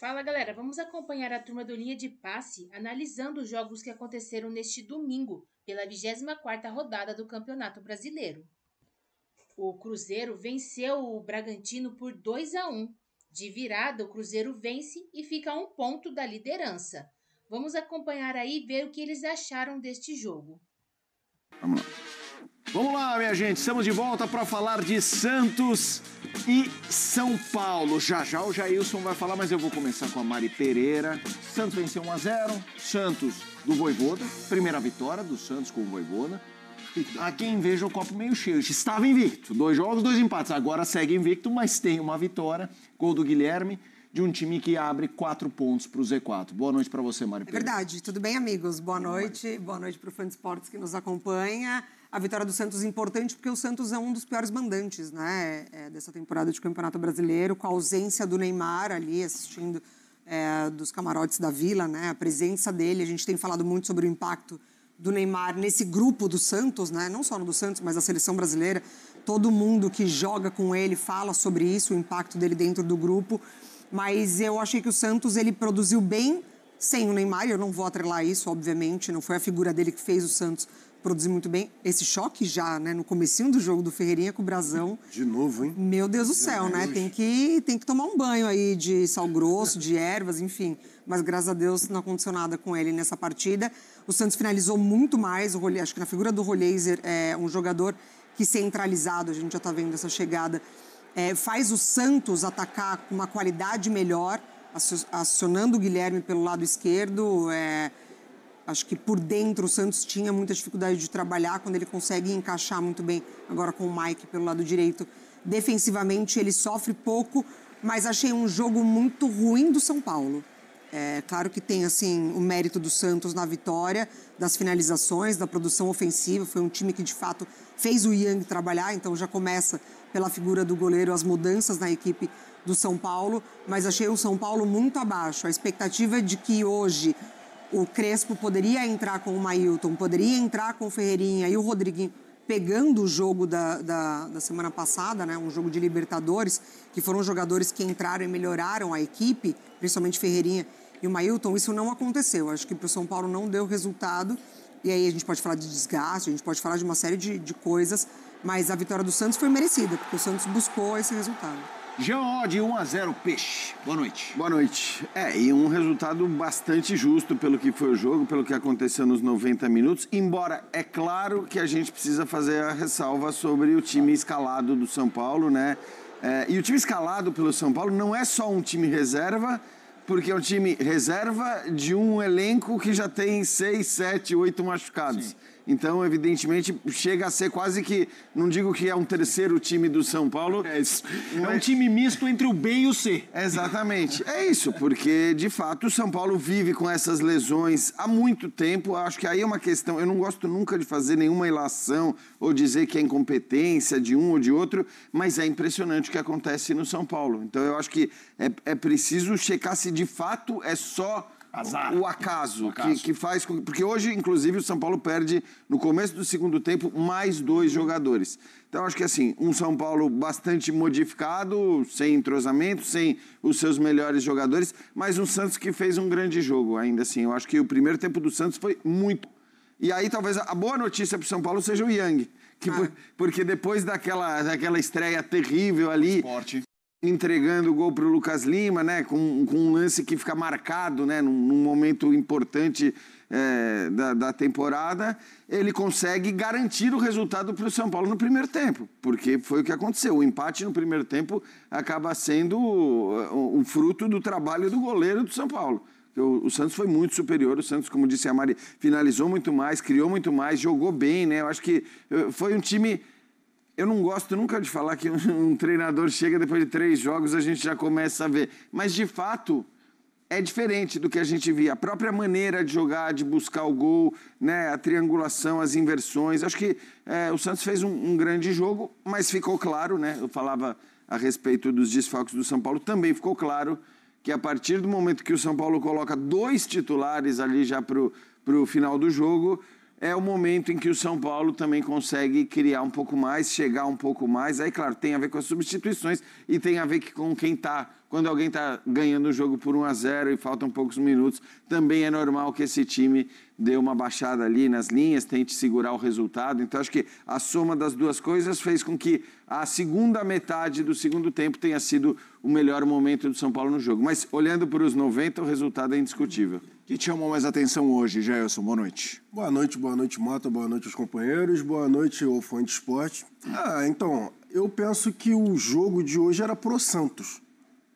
Fala galera, vamos acompanhar a turma do Linha de Passe analisando os jogos que aconteceram neste domingo pela 24ª rodada do Campeonato Brasileiro. O Cruzeiro venceu o Bragantino por 2-1. De virada, o Cruzeiro vence e fica a 1 ponto da liderança. Vamos acompanhar aí e ver o que eles acharam deste jogo. Vamos lá, minha gente. Estamos de volta para falar de Santos e São Paulo. Já já o Jailson vai falar, mas eu vou começar com a Mari Pereira. Santos venceu 1-0. Santos do Vojvoda. Primeira vitória do Santos com o Vojvoda. Há quem veja o copo meio cheio. Estava invicto. 2 jogos, 2 empates. Agora segue invicto, mas tem uma vitória. Gol do Guilherme, de um time que abre 4 pontos para o Z4. Boa noite para você, Mari Pereira. É verdade. Tudo bem, amigos? Boa noite. Boa noite para o Fã de Esportes que nos acompanha. A vitória do Santos é importante porque o Santos é um dos piores mandantes, né, dessa temporada de Campeonato Brasileiro, com a ausência do Neymar ali assistindo dos camarotes da Vila, né, a presença dele. A gente tem falado muito sobre o impacto do Neymar nesse grupo do Santos, né, não só no do Santos, mas da seleção brasileira. Todo mundo que joga com ele fala sobre isso, o impacto dele dentro do grupo. Mas eu achei que o Santos ele produziu bem sem o Neymar. Eu não vou atrelar isso, obviamente, não foi a figura dele que fez o Santos produzir muito bem. Esse choque já, né, no comecinho do jogo do Ferreirinha com o Brasão. De novo, hein? Meu Deus do céu, né? Tem que tomar um banho aí de sal grosso, de ervas, enfim. Mas, graças a Deus, não aconteceu nada com ele nessa partida. O Santos finalizou muito mais. Acho que na figura do Roleiser é um jogador que, centralizado, a gente já está vendo essa chegada, faz o Santos atacar com uma qualidade melhor, acionando o Guilherme pelo lado esquerdo. Acho que por dentro o Santos tinha muita dificuldade de trabalhar quando ele consegue encaixar muito bem agora com o Mike pelo lado direito. Defensivamente ele sofre pouco, mas achei um jogo muito ruim do São Paulo. Claro que tem assim o mérito do Santos na vitória, das finalizações, da produção ofensiva. Foi um time que de fato fez o Yang trabalhar, então já começa pela figura do goleiro as mudanças na equipe do São Paulo, mas achei o São Paulo muito abaixo. A expectativa de que hoje o Crespo poderia entrar com o Mailton, poderia entrar com o Ferreirinha e o Rodriguinho, pegando o jogo da semana passada, né, um jogo de Libertadores, que foram jogadores que entraram e melhoraram a equipe, principalmente Ferreirinha e o Mailton. Isso não aconteceu. Acho que para o São Paulo não deu resultado. E aí a gente pode falar de desgaste, a gente pode falar de uma série de coisas, mas a vitória do Santos foi merecida, porque o Santos buscou esse resultado. Jean de 1-0, Peixe. Boa noite. Boa noite. E um resultado bastante justo pelo que foi o jogo, pelo que aconteceu nos 90 minutos, embora é claro que a gente precisa fazer a ressalva sobre o time escalado do São Paulo, né? E o time escalado pelo São Paulo não é só um time reserva, porque é um time reserva de um elenco que já tem 6, 7, 8 machucados. Sim. Então, evidentemente, chega a ser quase que, não digo que é um terceiro time do São Paulo. É um time misto entre o B e o C. Exatamente. É isso, porque, de fato, o São Paulo vive com essas lesões há muito tempo. Acho que aí é uma questão, eu não gosto nunca de fazer nenhuma ilação ou dizer que é incompetência de um ou de outro, mas é impressionante o que acontece no São Paulo. Então, eu acho que é preciso checar se, de fato, é só azar. O acaso. Que faz com... Porque hoje, inclusive, o São Paulo perde, no começo do segundo tempo, mais 2 jogadores. Então, acho que assim, um São Paulo bastante modificado, sem entrosamento, sem os seus melhores jogadores, mas um Santos que fez um grande jogo, ainda assim. Eu acho que o primeiro tempo do Santos foi muito. E aí, talvez, a boa notícia para o São Paulo seja o Yang. Porque depois daquela estreia terrível ali... Esporte. Entregando o gol para o Lucas Lima, né, com um lance que fica marcado, né, num momento importante da temporada, ele consegue garantir o resultado para o São Paulo no primeiro tempo, porque foi o que aconteceu. O empate no primeiro tempo acaba sendo um fruto do trabalho do goleiro do São Paulo. O Santos foi muito superior, o Santos, como disse a Mari, finalizou muito mais, criou muito mais, jogou bem, né? Eu acho que foi um time... Eu não gosto nunca de falar que um treinador chega depois de 3 jogos, a gente já começa a ver. Mas, de fato, é diferente do que a gente via. A própria maneira de jogar, de buscar o gol, né, a triangulação, as inversões. Acho que o Santos fez um grande jogo, mas ficou claro, né? Eu falava a respeito dos desfalques do São Paulo, também ficou claro que a partir do momento que o São Paulo coloca 2 titulares ali já para o final do jogo... É o momento em que o São Paulo também consegue criar um pouco mais, chegar um pouco mais. Aí, claro, tem a ver com as substituições e tem a ver com quem está quando alguém está ganhando o jogo por 1-0 e faltam poucos minutos, também é normal que esse time dê uma baixada ali nas linhas, tente segurar o resultado. Então, acho que a soma das duas coisas fez com que a segunda metade do segundo tempo tenha sido o melhor momento do São Paulo no jogo. Mas, olhando para os 90, o resultado é indiscutível. O que te chamou mais atenção hoje, Jailson? Boa noite. Boa noite, Mota. Boa noite aos companheiros. Boa noite, o Fã de Esporte. Então, eu penso que o jogo de hoje era pro Santos.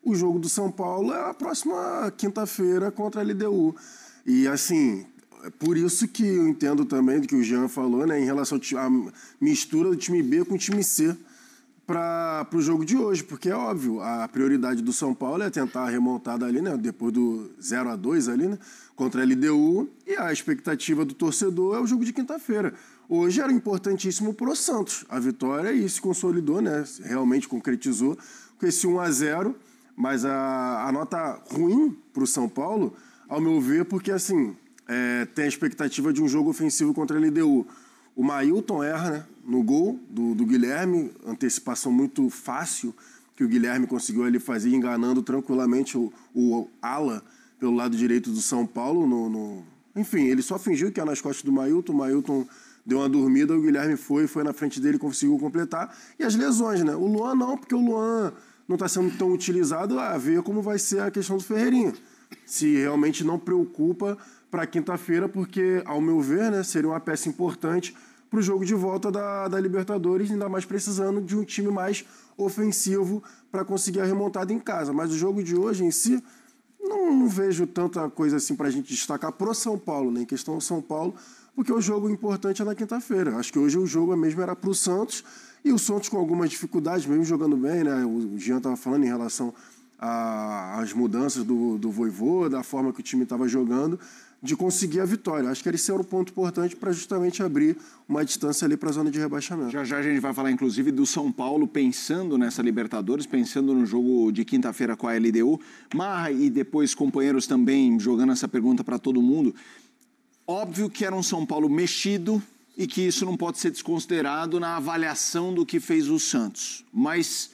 O jogo do São Paulo é a próxima quinta-feira contra a LDU. E, assim, é por isso que eu entendo também do que o Jean falou, né, em relação à mistura do time B com o time C para o jogo de hoje. Porque é óbvio, a prioridade do São Paulo é tentar a remontada ali, né, depois do 0-2 ali, né, contra a LDU. E a expectativa do torcedor é o jogo de quinta-feira. Hoje era importantíssimo pro Santos. A vitória e se consolidou, né, realmente concretizou com esse 1-0. Mas a nota ruim para o São Paulo, ao meu ver, porque assim, tem a expectativa de um jogo ofensivo contra a LDU. O Mailton erra, né, no gol do Guilherme, antecipação muito fácil que o Guilherme conseguiu ali fazer, enganando tranquilamente o ala pelo lado direito do São Paulo. Enfim, ele só fingiu que era nas costas do Mailton, o Mailton deu uma dormida, o Guilherme foi na frente dele e conseguiu completar. E as lesões, né? O Luan não, porque o Luan não está sendo tão utilizado, a ver como vai ser a questão do Ferreirinha. Se realmente não preocupa para quinta-feira, porque, ao meu ver, né, seria uma peça importante para o jogo de volta da Libertadores, ainda mais precisando de um time mais ofensivo para conseguir a remontada em casa. Mas o jogo de hoje em si, não vejo tanta coisa assim para a gente destacar pro São Paulo, né, em questão do São Paulo, porque o jogo importante é na quinta-feira. Acho que hoje o jogo mesmo era para o Santos, e o Santos com algumas dificuldades, mesmo jogando bem, né? O Jean estava falando em relação às mudanças do Vojvoda, da forma que o time estava jogando, de conseguir a vitória. Acho que esse era o ponto importante para justamente abrir uma distância ali para a zona de rebaixamento. Já a gente vai falar, inclusive, do São Paulo pensando nessa Libertadores, pensando no jogo de quinta-feira com a LDU. Marra e depois companheiros também jogando essa pergunta para todo mundo. Óbvio que era um São Paulo mexido e que isso não pode ser desconsiderado na avaliação do que fez o Santos. Mas,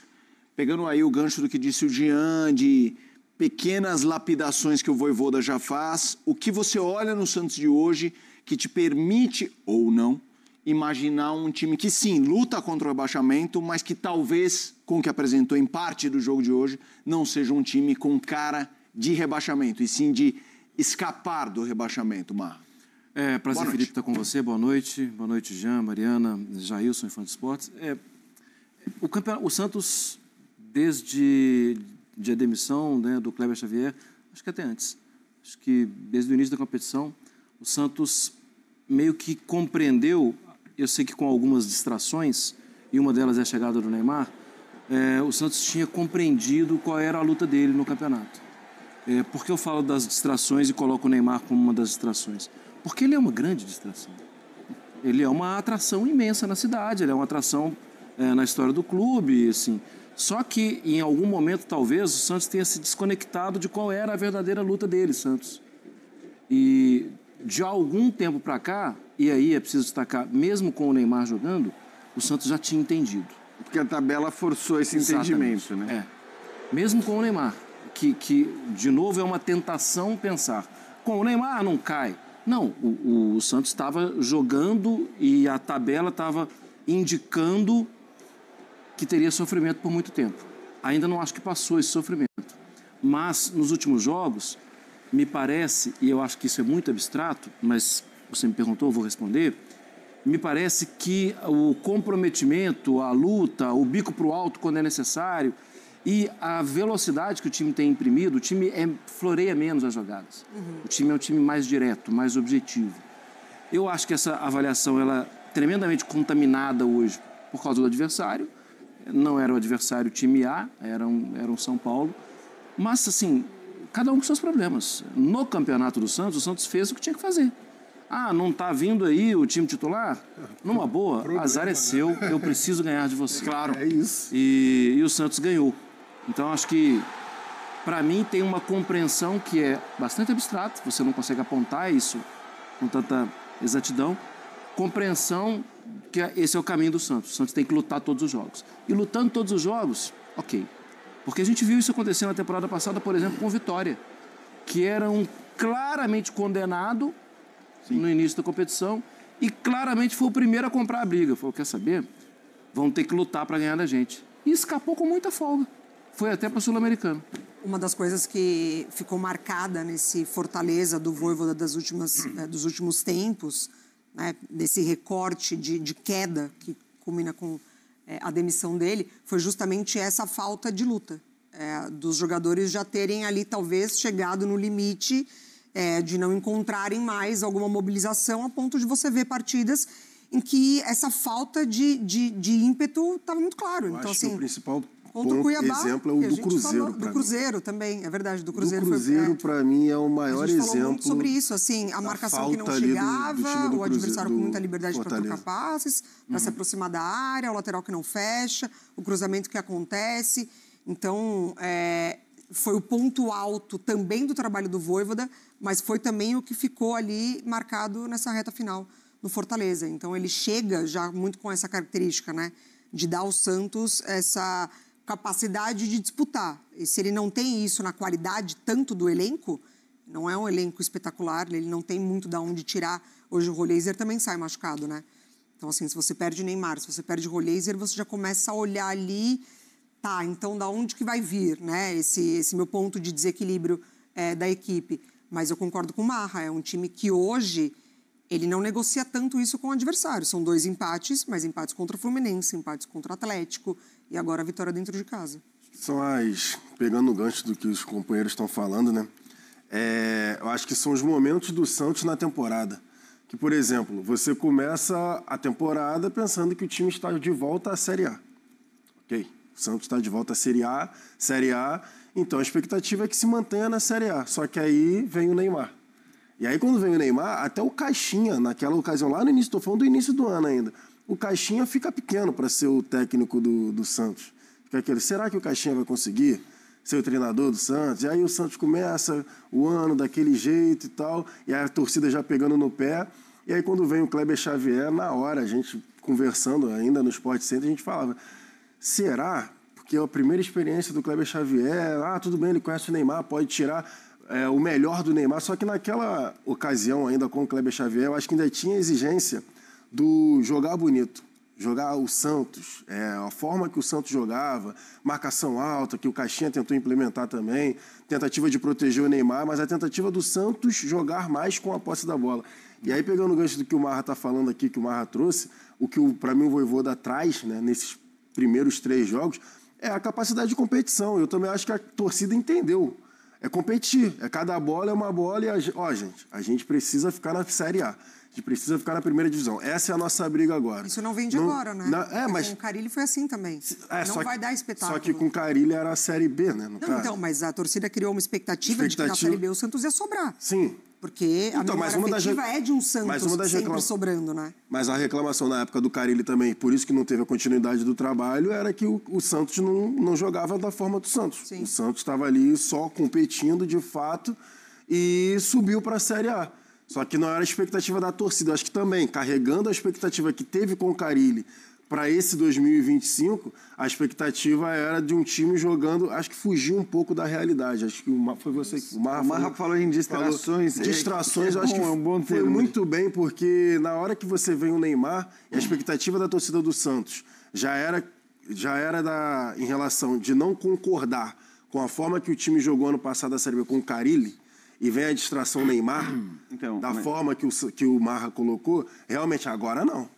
pegando aí o gancho do que disse o Jean, de pequenas lapidações que o Vojvoda já faz, o que você olha no Santos de hoje que te permite, ou não, imaginar um time que, sim, luta contra o rebaixamento, mas que talvez, com o que apresentou em parte do jogo de hoje, não seja um time com cara de rebaixamento, e sim de escapar do rebaixamento, Marra. Prazer, Felipe, estar com você. Boa noite, Jean, Mariana, Jailson e Fã de Esportes. O Santos, desde a demissão, né, do Kleber Xavier, acho que até antes, acho que desde o início da competição, o Santos meio que compreendeu, eu sei que com algumas distrações, e uma delas é a chegada do Neymar, o Santos tinha compreendido qual era a luta dele no campeonato. Por que eu falo das distrações e coloco o Neymar como uma das distrações? Porque ele é uma grande distração. Ele é uma atração imensa na cidade, ele é uma atração na história do clube, assim. Só que, em algum momento, talvez, o Santos tenha se desconectado de qual era a verdadeira luta dele, Santos. E, de algum tempo para cá, e aí é preciso destacar, mesmo com o Neymar jogando, o Santos já tinha entendido. Porque a tabela forçou esse entendimento, né? Mesmo com o Neymar, que, de novo, é uma tentação pensar. Com o Neymar não cai. Não, o Santos estava jogando e a tabela estava indicando que teria sofrimento por muito tempo. Ainda não acho que passou esse sofrimento. Mas, nos últimos jogos, me parece, e eu acho que isso é muito abstrato, mas você me perguntou, eu vou responder, me parece que o comprometimento, a luta, o bico para o alto quando é necessário e a velocidade que o time tem imprimido, o time floreia menos as jogadas. O time é um time mais direto, mais objetivo. Eu acho que essa avaliação ela é tremendamente contaminada hoje por causa do adversário. Não era o adversário time A, era um São Paulo. Mas, assim, cada um com seus problemas. No campeonato do Santos, o Santos fez o que tinha que fazer. Não está vindo aí o time titular? Numa boa, azar é seu, eu preciso ganhar de você. Claro. É isso. E o Santos ganhou. Então, acho que, para mim, tem uma compreensão que é bastante abstrata, você não consegue apontar isso com tanta exatidão. Compreensão que esse é o caminho do Santos. O Santos tem que lutar todos os jogos. E lutando todos os jogos, ok. Porque a gente viu isso acontecer na temporada passada, por exemplo, com o Vitória, que era um claramente condenado no início da competição e claramente foi o primeiro a comprar a briga. Falou, quer saber? Vão ter que lutar para ganhar da gente. E escapou com muita folga. Foi até para o Sul-Americano. Uma das coisas que ficou marcada nesse Fortaleza do Vojvoda dos últimos tempos, né, desse recorte de queda que culmina com a demissão dele, foi justamente essa falta de luta. Dos jogadores já terem ali, talvez, chegado no limite de não encontrarem mais alguma mobilização a ponto de você ver partidas em que essa falta de ímpeto estava muito claro. Eu então, acho que assim, o principal contra o Cuiabá, exemplo é o do Cruzeiro. Do Cruzeiro também, é verdade. Do Cruzeiro, para mim, é o maior exemplo. A gente falou muito sobre isso, assim, a marcação que não chegava, o adversário com muita liberdade para trocar passes, para se aproximar da área, o lateral que não fecha, o cruzamento que acontece. Então, foi o ponto alto também do trabalho do Vojvoda, mas foi também o que ficou ali marcado nessa reta final no Fortaleza. Então, ele chega já muito com essa característica, né, de dar ao Santos essa capacidade de disputar. E se ele não tem isso na qualidade tanto do elenco, não é um elenco espetacular, ele não tem muito de onde tirar. Hoje o Roleiser também sai machucado, né? Então, assim, se você perde Neymar, se você perde Roleiser, você já começa a olhar ali, tá, então da onde que vai vir, né? Esse meu ponto de desequilíbrio da equipe. Mas eu concordo com o Marra, é um time que hoje ele não negocia tanto isso com o adversário. São 2 empates, mas empates contra o Fluminense, empates contra o Atlético e agora a vitória dentro de casa. Pegando o gancho do que os companheiros estão falando, né? Eu acho que são os momentos do Santos na temporada. Que, por exemplo, você começa a temporada pensando que o time está de volta à Série A. Ok? O Santos está de volta à Série A, então a expectativa é que se mantenha na Série A. Só que aí vem o Neymar. E aí, quando vem o Neymar, até o Caixinha, naquela ocasião, lá no início, estou falando do início do ano ainda, o Caixinha fica pequeno para ser o técnico do Santos. Fica aquele, será que o Caixinha vai conseguir ser o treinador do Santos? E aí o Santos começa o ano daquele jeito e tal, e aí a torcida já pegando no pé. E aí, quando vem o Kleber Xavier, na hora, a gente conversando ainda no Sport Center, a gente falava, será? Porque a primeira experiência do Kleber Xavier, tudo bem, ele conhece o Neymar, pode tirar o melhor do Neymar, só que naquela ocasião ainda com o Kleber Xavier, eu acho que ainda tinha exigência do jogar bonito, jogar o Santos, a forma que o Santos jogava, marcação alta, que o Caixinha tentou implementar também, tentativa de proteger o Neymar, mas a tentativa do Santos jogar mais com a posse da bola. E aí, pegando o gancho do que o Marra está falando aqui, que o Marra trouxe, o que para mim o Vojvoda traz, né, nesses primeiros 3 jogos, é a capacidade de competição. Eu também acho que a torcida entendeu. É competir. Cada bola é uma bola e, gente, a gente precisa ficar na Série A. A gente precisa ficar na primeira divisão. Essa é a nossa briga agora. Isso não vem de agora, né? Mas com o Carille foi assim também. Não vai dar espetáculo. Só que com o Carille era a Série B, né? Então, mas a torcida criou uma expectativa de que na Série B o Santos ia sobrar. Sim. Porque a memória afetiva é de um Santos sempre sobrando, né? Mas a reclamação na época do Carille também, por isso que não teve a continuidade do trabalho, era que o Santos não jogava da forma do Santos. Sim. O Santos estava ali só competindo de fato e subiu para a Série A. Só que não era a expectativa da torcida. Eu acho que também, carregando a expectativa que teve com o Carille para esse 2025, a expectativa era de um time jogando, acho que fugiu um pouco da realidade. Acho que foi você que o Marra falou em distrações. Distrações, eu acho que foi muito bem, porque na hora que você vem o Neymar, a expectativa da torcida do Santos já era em relação de não concordar com a forma que o time jogou ano passado da Série B com o Carille, e vem a distração Neymar, forma que o Marra colocou, realmente agora não.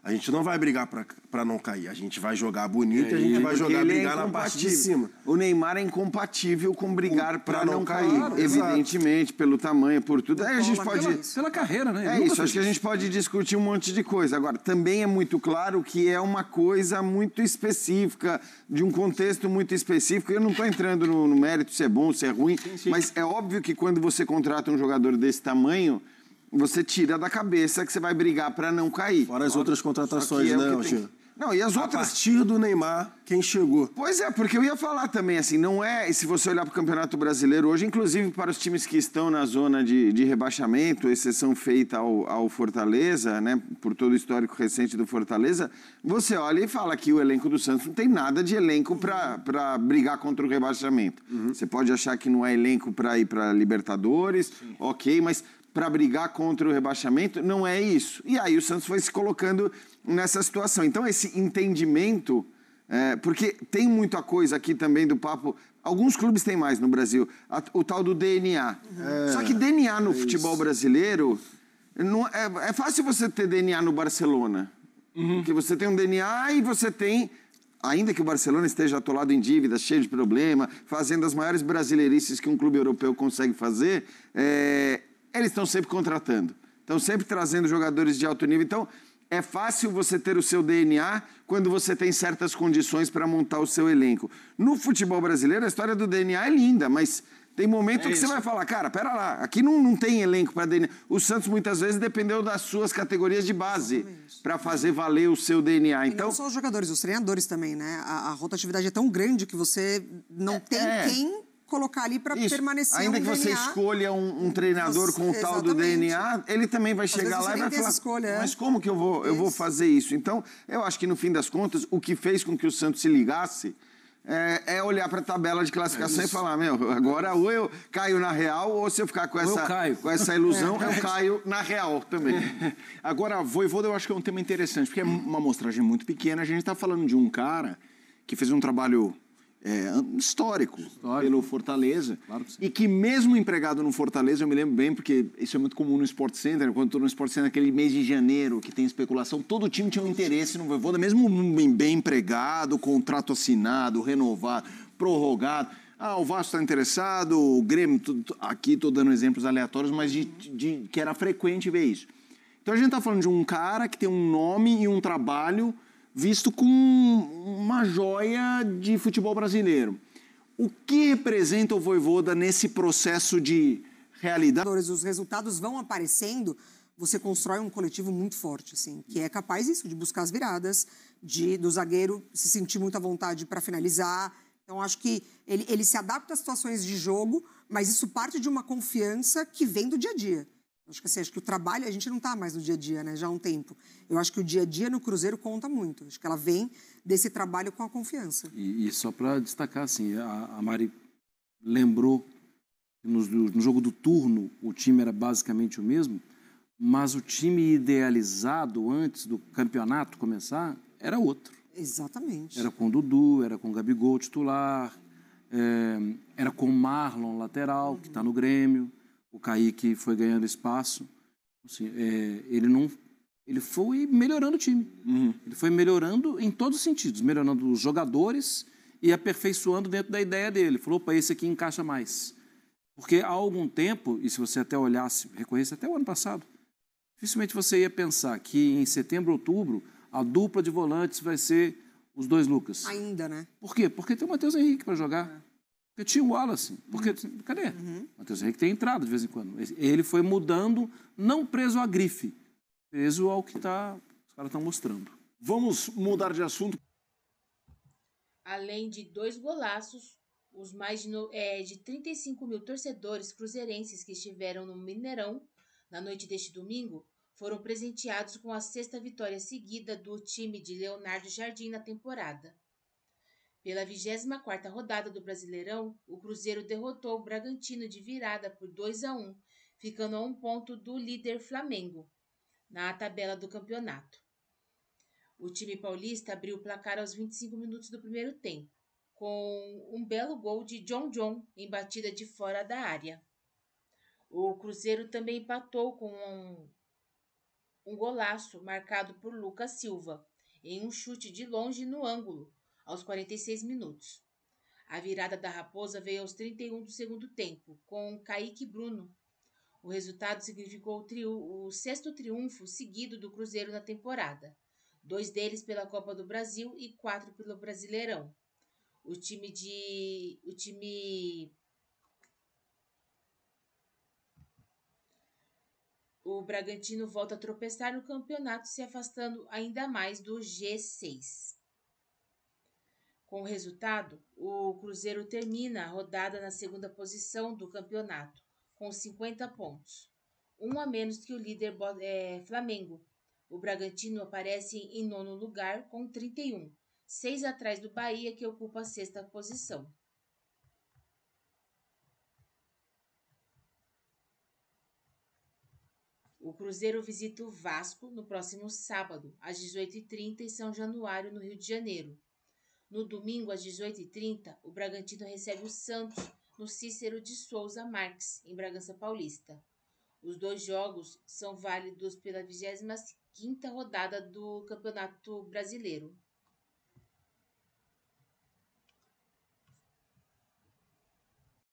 A gente não vai brigar para não cair. A gente vai jogar bonito e a gente vai brigar na parte de cima. O Neymar é incompatível com brigar para não cair. Claro, evidentemente, pelo tamanho, por tudo. Aí a gente pode... Pela carreira, né? Acho que a gente pode discutir um monte de coisa. Agora, também é muito claro que é uma coisa muito específica, de um contexto muito específico. Eu não estou entrando no mérito se é bom, se é ruim, sim. Mas é óbvio que quando você contrata um jogador desse tamanho, você tira da cabeça que você vai brigar para não cair. Fora as outras contratações, né, Altinho? Não, e as A outras... partir do Neymar, quem chegou? Pois é, porque eu ia falar também, assim, não é... Se você olhar para o Campeonato Brasileiro hoje, inclusive para os times que estão na zona de rebaixamento, exceção feita ao Fortaleza, né, por todo o histórico recente do Fortaleza, você olha e fala que o elenco do Santos não tem nada de elenco para brigar contra o rebaixamento. Você pode achar que não é elenco para ir para Libertadores, ok, mas para brigar contra o rebaixamento não é isso. E aí o Santos foi se colocando nessa situação. Então, esse entendimento... porque tem muita coisa aqui também do papo... Alguns clubes têm mais no Brasil. O tal do DNA. Só que DNA no futebol brasileiro... Não, é fácil você ter DNA no Barcelona. Porque você tem um DNA e você tem... Ainda que o Barcelona esteja atolado em dívidas, cheio de problema, fazendo as maiores brasileirices que um clube europeu consegue fazer, eles estão sempre contratando. Estão sempre trazendo jogadores de alto nível. Então... É fácil você ter o seu DNA quando você tem certas condições para montar o seu elenco. No futebol brasileiro, a história do DNA é linda, mas tem momento que você vai falar, cara, pera lá, aqui não tem elenco para DNA. O Santos, muitas vezes, dependeu das suas categorias de base para fazer valer o seu DNA. Então, não só os jogadores, os treinadores também, né? A rotatividade é tão grande que você não tem quem... colocar ali para permanecer ainda que você DNA. Escolha um treinador com o tal do DNA, ele também vai chegar lá e vai falar, mas como que eu vou fazer isso? Então, eu acho que no fim das contas, o que fez com que o Santos se ligasse é olhar para a tabela de classificação e falar, agora ou eu caio na real, ou se eu ficar com essa ilusão, eu caio na real também. Agora, Vojvoda eu acho que é um tema interessante, porque é uma amostragem muito pequena, a gente está falando de um cara que fez um trabalho... histórico pelo Fortaleza. Claro que sim. E que mesmo empregado no Fortaleza, eu me lembro bem, porque isso é muito comum no Sport Center, quando estou no Sport Center, aquele mês de janeiro, que tem especulação, todo time tinha um interesse no Vojvoda, mesmo bem empregado, contrato assinado, renovado, prorrogado. O Vasco está interessado, o Grêmio, aqui estou dando exemplos aleatórios, mas que era frequente ver isso. Então a gente está falando de um cara que tem um nome e um trabalho visto como uma joia de futebol brasileiro. O que representa o Vojvoda nesse processo de realidade? Os resultados vão aparecendo, você constrói um coletivo muito forte, assim, que é capaz de buscar as viradas, do zagueiro se sentir muito à vontade para finalizar. Então, acho que ele se adapta às situações de jogo, mas isso parte de uma confiança que vem do dia a dia. Acho que o trabalho, a gente não está mais no dia a dia, né? Já há um tempo. Eu acho que o dia a dia no Cruzeiro conta muito. Acho que ela vem desse trabalho com a confiança. E só para destacar, assim, a Mari lembrou que no jogo do turno o time era basicamente o mesmo, mas o time idealizado antes do campeonato começar era outro. Exatamente. Era com o Dudu, era com o Gabigol titular, era com o Marlon lateral, que está no Grêmio. O Kaique foi ganhando espaço. Assim, ele foi melhorando o time. Ele foi melhorando em todos os sentidos. Melhorando os jogadores e aperfeiçoando dentro da ideia dele. Falou, opa, esse aqui encaixa mais. Porque há algum tempo, e se você até olhasse, recorresse até o ano passado, dificilmente você ia pensar que em setembro, outubro, a dupla de volantes vai ser os dois Lucas. Ainda, né? Por quê? Porque tem o Matheus Henrique para jogar. Porque tinha o Wallace. Porque, cadê? O Matheus Henrique tem entrada de vez em quando. Ele foi mudando, não preso à grife, preso ao que os caras estão mostrando. Vamos mudar de assunto. Além de 2 golaços, os mais de 35 mil torcedores cruzeirenses que estiveram no Mineirão na noite deste domingo foram presenteados com a 6ª vitória seguida do time de Leonardo Jardim na temporada. Pela 24ª rodada do Brasileirão, o Cruzeiro derrotou o Bragantino de virada por 2-1, ficando a 1 ponto do líder Flamengo, na tabela do campeonato. O time paulista abriu o placar aos 25 minutos do primeiro tempo, com um belo gol de John em batida de fora da área. O Cruzeiro também empatou com um golaço marcado por Lucas Silva, em um chute de longe no ângulo, aos 46 minutos. A virada da Raposa veio aos 31 do segundo tempo, com Kaique Bruno. O resultado significou o 6º triunfo seguido do Cruzeiro na temporada, 2 deles pela Copa do Brasil e 4 pelo Brasileirão. O O Bragantino volta a tropeçar no campeonato, se afastando ainda mais do G6. Com o resultado, o Cruzeiro termina a rodada na segunda posição do campeonato, com 50 pontos, um a menos que o líder Flamengo. O Bragantino aparece em nono lugar com 31, 6 atrás do Bahia, que ocupa a sexta posição. O Cruzeiro visita o Vasco no próximo sábado, às 18h30, em São Januário, no Rio de Janeiro. No domingo, às 18h30, o Bragantino recebe o Santos no Cícero de Souza Marques, em Bragança Paulista. Os dois jogos são válidos pela 25ª rodada do Campeonato Brasileiro.